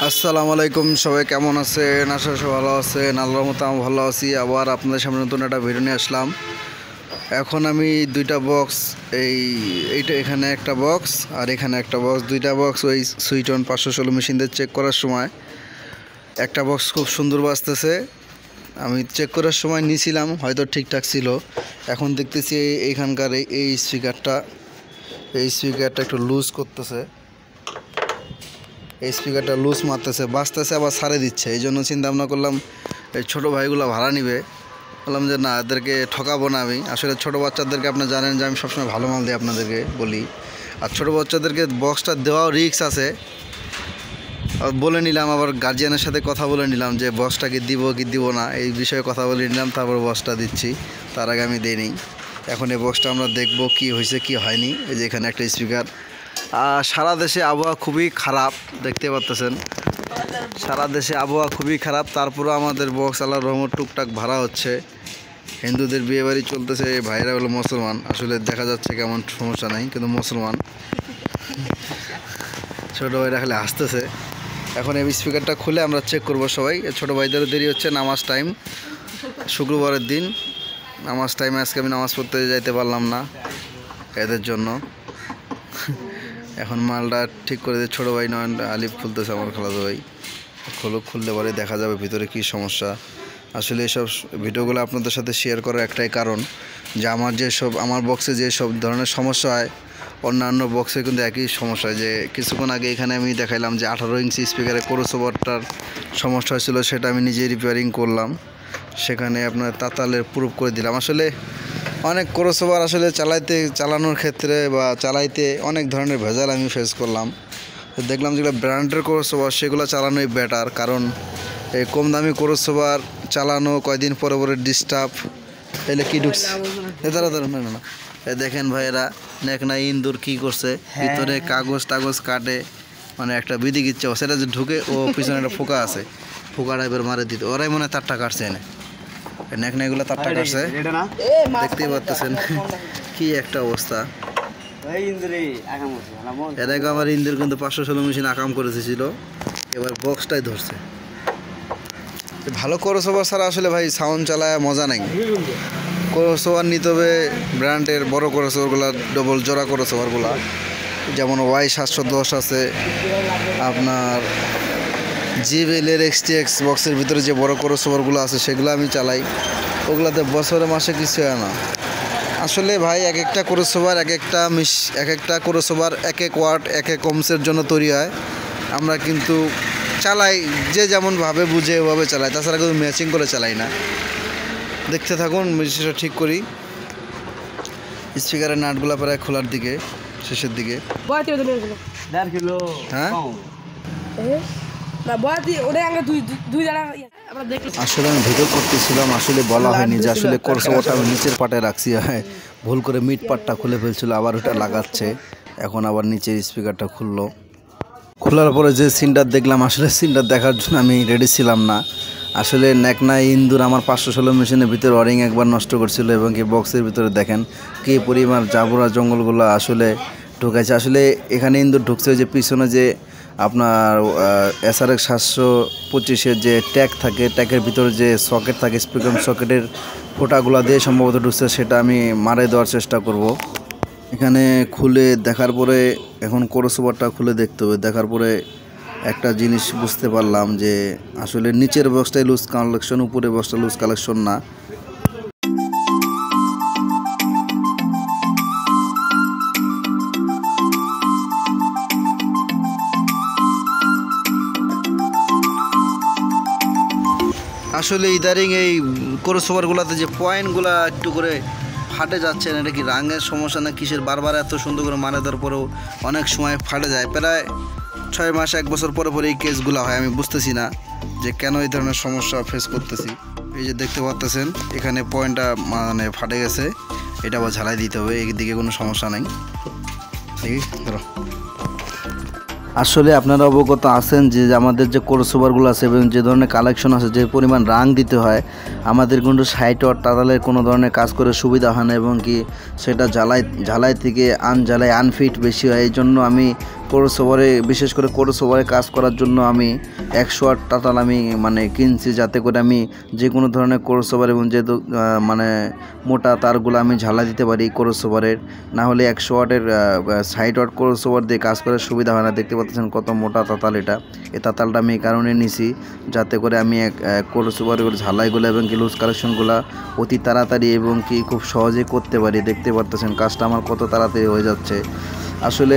আসসালামু আলাইকুম, সবাই কেমন আছেন? আশা করি ভালো আছেন। আল্লাহর মতো আমি ভালো আছি। আবার আপনাদের সামনে নতুন একটা ভিডিও নিয়ে আসলাম। এখন আমি দুইটা বক্স, এইটা এখানে একটা বক্স আর এখানে একটা বক্স, দুইটা বক্স ওই সুইটন 516 মেশিন দিয়ে চেক করার সময় একটা বক্স খুব সুন্দর বাজতেছে। আমি চেক করার সময় নিয়েছিলাম, হয়তো ঠিকঠাক ছিল। এখন দেখতেছি এইখানকার এই স্পিকারটা একটু লুজ করতেছে, এই স্পিকারটা লুজ মারতেছে, বাজতেছে আবার ছাড়ে দিচ্ছে। এই জন্য চিন্তা ভাবনা করলাম এই ছোটো ভাইগুলো ভাড়া নিবে। বললাম যে না, এদেরকে ঠকাবো না। আমি আসলে ছোটো বাচ্চাদেরকে আপনি জানেন যে আমি সবসময় ভালো মাল দিই, আপনাদেরকে বলি। আর ছোটো বাচ্চাদেরকে বক্সটা দেওয়াও রিস্ক আছে। বলে নিলাম, আবার গার্জিয়ানের সাথে কথা বলে নিলাম যে বক্সটাকে দিব কি দিব না, এই বিষয়ে কথা বলে নিলাম। তারপর বক্সটা দিচ্ছি, তার আগে আমি দিইনি। এখন এই বক্সটা আমরা দেখব কি হয়েছে কি হয়নি। এই যে এখানে একটা স্পিকার। সারা দেশে আবহাওয়া খুবই খারাপ, দেখতে পাচ্ছেন। সারা দেশে আবহাওয়া খুবই খারাপ, তারপরেও আমাদের বক্স আল্লাহর রহমত টুকটাক ভাড়া হচ্ছে। হিন্দুদের বিয়েবাড়ি চলতেছে, ভাইরা হলো মুসলমান। আসলে দেখা যাচ্ছে কেমন সমস্যা নাই, কিন্তু মুসলমান। ছোটো ভাইরা খালি হাসতেছে। এখন এই স্পিকারটা খুলে আমরা চেক করব সবাই। ছোটো ভাইদেরও দেরি হচ্ছে, নামাজ টাইম, শুক্রবারের দিন নামাজ টাইমে আজকে আমি নামাজ পড়তে যাইতে পারলাম না এদের জন্য। এখন মালটা ঠিক করে দিয়ে ছোটো ভাই নয়ন আলিফ খুলতেছে, আমার খালাতো ভাই। খুললে পরে দেখা যাবে ভিতরে কী সমস্যা। আসলে এসব ভিডিওগুলো আপনাদের সাথে শেয়ার করার একটাই কারণ যে আমার বক্সে যেসব ধরনের সমস্যা হয়, অন্যান্য বক্সে কিন্তু একই সমস্যা হয়। যে কিছুক্ষণ আগে এখানে আমি দেখাইলাম যে 18 ইঞ্চি স্পিকারে ক্রসওভারটার সমস্যা হয়েছিল, সেটা আমি নিজে রিপেয়ারিং করলাম। সেখানে আপনার তাতালের প্রুফ করে দিলাম। আসলে অনেক ক্রসওভার আসলে চালানোর ক্ষেত্রে বা চালাইতে অনেক ধরনের ভেজাল আমি ফেস করলাম। দেখলাম যেগুলো ব্র্যান্ডের ক্রসওভার সেগুলো চালানোই বেটার, কারণ এই কম দামি ক্রসওভার চালানো কয়দিন পরে পরে ডিস্টার্ব এলে কি ঢুকছে। না দেখেন ভাইয়েরা, নেকনা ইন্দুর কী করছে, ভিতরে কাগজ টাগজ কাটে, মানে একটা বিধি গিচ্ছে, সেটা যে ঢুকে ও পিছনে একটা ফোকা আছে, ফোকাটা এবার মারে দিতে ওরাই মনে হয় তারটা কাটছে। নেকনা এগুলো তারটা কাটছে, দেখতেই পাচ্ছেন কি একটা অবস্থা। এর আগে আমার ইন্দুর কিন্তু 516 মেশিন আকাম করেছিল, এবার বক্সটাই ধরছে। ভালো ক্রসওভার ছাড়া আসলে ভাই সাউন্ড চালায় মজা নেই। ক্রসওভার নিতে হবে ব্র্যান্ডের বড় ক্রসওভারগুলো, ডবল জোড়া ক্রসওভারগুলো, যেমন Y710 আছে, আপনার জিবেলের XTX বক্সের ভিতরে যে বড় ক্রসওভারগুলো আছে সেগুলো আমি চালাই। ওগুলোতে বছরে মাসে কিছু হয় না। আসলে ভাই এক একটা ক্রসওভার এক একটা ক্রসওভার এক এক ওয়াট এক এক ওহমসের জন্য তৈরি হয়। আমরা কিন্তু চালাই যে যেমনভাবে বুঝে ওভাবে চালাই, তাছাড়া কিন্তু ম্যাচিং করে চালাই না। দেখতে থাকুন, মেশিনটা ঠিক করি। স্পিকারের নাটগুলো প্রায় খোলার দিকে, শেষের দিকে। হ্যাঁ, আসলে আমি ভিডিও করতেছিলাম, আসলে বলা হয়নি যে আসলে ক্রসওভারটা আমি নিচের পাটে রাখছি। হ্যাঁ, ভুল করে মিড পাটটা খুলে ফেলছিল, আবার ওটা লাগাচ্ছে। এখন আবার নিচের স্পিকারটা খোলার পরে যে সিনটা দেখলাম, আসলে সিনটা দেখার জন্য আমি রেডি ছিলাম না। আসলে নেকনা ইন্দুর আমার 516 মেশিনের ভিতরে ওয়ারিং একবার নষ্ট করছিল, এবং কি বক্সের ভিতরে দেখেন কী পরিমাণ জাবরা জঙ্গলগুলো আসলে ঢুকাইছে। আসলে এখানে ইন্দুর ঢুকছে যে পিছনে যে আপনার SRX 725-এর যে ট্যাগ থাকে, ট্যাগের ভিতরে যে সকেট থাকে, স্পিকার সকেটের ফোটাগুলো দিয়ে সম্ভবত ঢুকছে। সেটা আমি মারে দেওয়ার চেষ্টা করব। এখানে খুলে দেখার পরে, এখন ক্রসওভারটা খুলে দেখতে হবে। দেখার পরে একটা জিনিস বুঝতে পারলাম যে আসলে নিচের বক্সটাই লুজ কালেকশন, উপরে বক্সটা লুজ কালেকশন না। আসলে ইদারিং এই ক্রসওভারগুলোতে যে পয়েন্টগুলো একটু করে ফাটে যাচ্ছে, না এটা কি রাঙের সমস্যা না কিসের? বারবার এত সুন্দর করে মানে দেওয়ার পরেও অনেক সময় ফাটে যায়। প্রায় 6 মাস 1 বছর পরে পরে এই কেসগুলো হয়। আমি বুঝতেছি না যে কেন এই ধরনের সমস্যা ফেস করতেছি। এই যে দেখতে পাচ্ছেন এখানে পয়েন্টটা মানে ফাটে গেছে, এটা আবার ঝালাই দিতে হবে। এইদিকে কোনো সমস্যা নেই। ধরো, আসলে আপনারা অবগত আছেন যে আমাদের যে ক্রসওভারগুলো আছে এবং যে ধরনের কালেকশন আছে, যে পরিমাণ রাং দিতে হয়, আমাদের কিন্তু 60 ওয়াট তাতালের কোনো ধরনের কাজ করে সুবিধা হয় না, এবং কি সেটা ঝালাই থেকে আনফিট বেশি হয়। এই জন্য আমি ক্রসওভারে বিশেষ করে ক্রসওভারে কাজ করার জন্য আমি 108 তাতাল আমি মানে কিনছি, যাতে করে আমি যে কোনো ধরনের ক্রসওভার এবং যেহেতু মানে মোটা তারগুলো আমি ঝালা দিতে পারি ক্রসওভারের। না হলে 100 ওয়াটের 60 ওয়াট ক্রসওভার দিয়ে কাজ করার সুবিধা হয় না। দেখতে পাচ্ছেন কত মোটা তাতাল এটা। এই তাতালটা আমি এই কারণে নিছি যাতে করে আমি ক্রসওভারের ঝালাইগুলো এবং কি লুজ কালেকশনগুলো অতি তাড়াতাড়ি এবং কি খুব সহজেই করতে পারি। দেখতে পাচ্ছেন কাজটা আমার কত তাড়াতাড়ি হয়ে যাচ্ছে। আসলে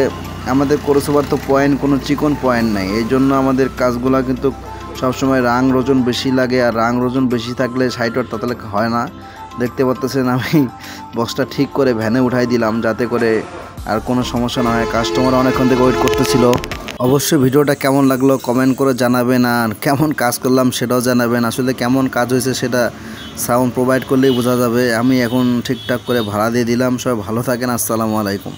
আমাদের ক্রসওভার তো পয়েন্ট কোনো চিকন পয়েন্ট নাই, এই জন্য আমাদের কাজগুলো কিন্তু সবসময় রাং রোজন বেশি লাগে, আর রাং রোজন বেশি থাকলে 60 ওয়াট তাতালে হয় না। দেখতে পাচ্ছেন আমি বক্সটা ঠিক করে ভ্যানে উঠাই দিলাম যাতে করে আর কোনো সমস্যা না হয়। কাস্টমার অনেকক্ষণ থেকে ওয়েট করতেছিল। অবশ্যই ভিডিওটা কেমন লাগলো কমেন্ট করে জানাবেন, আর কেমন কাজ করলাম সেটাও জানাবেন। আসলে কেমন কাজ হয়েছে সেটা সাউন্ড প্রোভাইড করলেই বোঝা যাবে। আমি এখন ঠিকঠাক করে ভাড়া দিয়ে দিলাম। সবাই ভালো থাকেন, আসসালামু আলাইকুম।